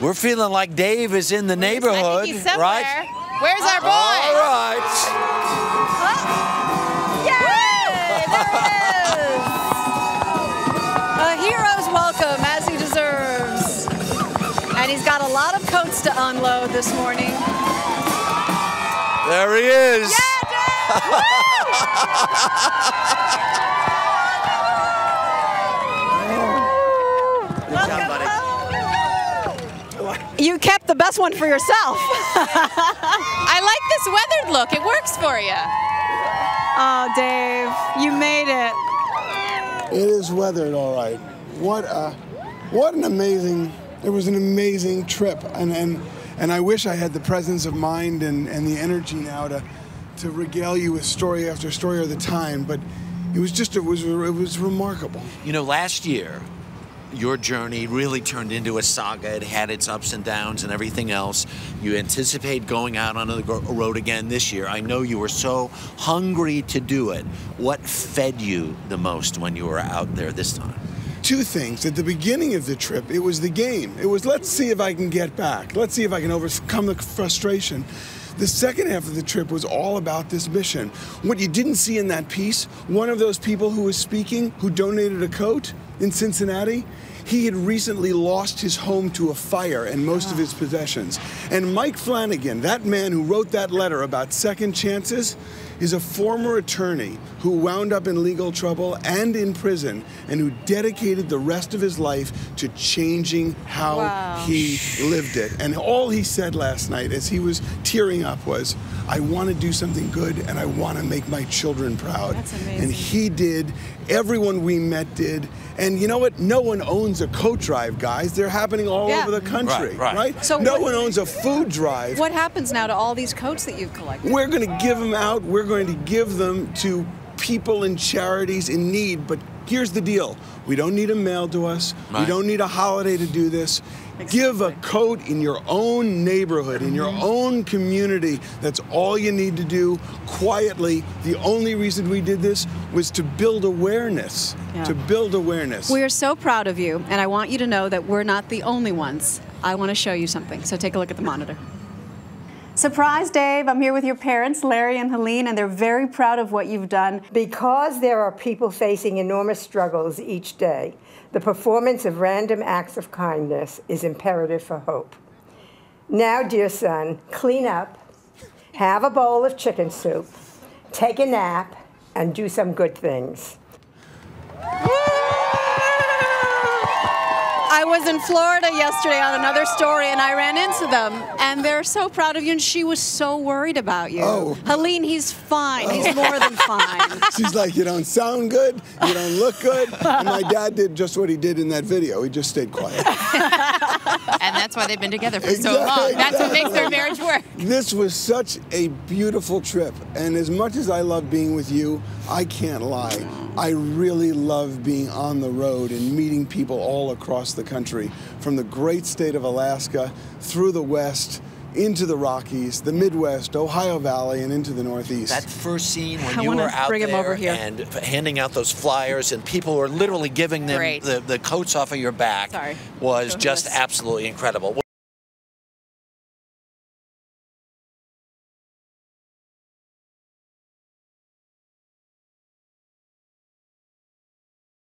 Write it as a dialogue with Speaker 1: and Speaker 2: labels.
Speaker 1: We're feeling like Dave is in the neighborhood,
Speaker 2: I think he's somewhere.
Speaker 1: right?
Speaker 2: Where's our boy?
Speaker 1: All right.
Speaker 2: Yay! There he is. A hero's welcome, as he deserves. And he's got a lot of coats to unload this morning.
Speaker 1: There he is.
Speaker 2: Yeah, Dave! Welcome home. You kept the best one for yourself.
Speaker 3: I like this weathered look. It works for you.
Speaker 2: Oh, Dave, you made it.
Speaker 4: It is weathered all right. What an amazing, it was an amazing trip. And I wish I had the presence of mind and the energy now to regale you with story after story of the time, but it was remarkable.
Speaker 1: You know, last year, your journey really turned into a saga. It had its ups and downs and everything else. You anticipate going out on the road again this year. I know you were so hungry to do it. What fed you the most when you were out there this time?
Speaker 4: Two things. At the beginning of the trip, it was the game. It was, let's see if I can get back. Let's see if I can overcome the frustration. The second half of the trip was all about this mission. What you didn't see in that piece, one of those people who was speaking, who donated a coat in Cincinnati, he had recently lost his home to a fire and most of his possessions. And Mike Flanagan, that man who wrote that letter about second chances, is a former attorney who wound up in legal trouble and in prison and who dedicated the rest of his life to changing how he lived it. And all he said last night as he was tearing up was, I want to do something good and I want to make my children proud.
Speaker 2: That's amazing.
Speaker 4: And he did. Everyone we met did. And you know what? No one owns a coat drive, guys. They're happening all over the country, right?
Speaker 2: So
Speaker 4: no one owns a food drive.
Speaker 2: What happens now to all these coats that you've collected?
Speaker 4: We're going to give them out. We're going to give them to people and charities in need. But here's the deal. We don't need them mailed to us. We don't need a holiday to do this. Give a coat in your own neighborhood, in your own community. That's all you need to do quietly. The only reason we did this was to build awareness, to build awareness.
Speaker 2: We are so proud of you, and I want you to know that we're not the only ones. I want to show you something, so take a look at the monitor. Surprise, Dave. I'm here with your parents, Larry and Helene, and they're very proud of what you've done.
Speaker 5: Because there are people facing enormous struggles each day, the performance of random acts of kindness is imperative for hope. Now, dear son, clean up, have a bowl of chicken soup, take a nap, and do some good things.
Speaker 2: I was in Florida yesterday on another story, and I ran into them, and they're so proud of you, and she was so worried about you.
Speaker 4: Oh.
Speaker 2: Helene, he's fine. He's more than fine.
Speaker 4: She's like, you don't sound good, you don't look good. And my dad did just what he did in that video. He just stayed quiet.
Speaker 3: And that's why they've been together for so long. That's what makes their marriage work.
Speaker 4: This was such a beautiful trip. And as much as I love being with you, I can't lie. I really love being on the road and meeting people all across the country, from the great state of Alaska, through the West, into the Rockies, the Midwest, Ohio Valley, and into the Northeast.
Speaker 1: That first scene when you were out there and handing out those flyers and people were literally giving them the coats off of your back was just absolutely incredible.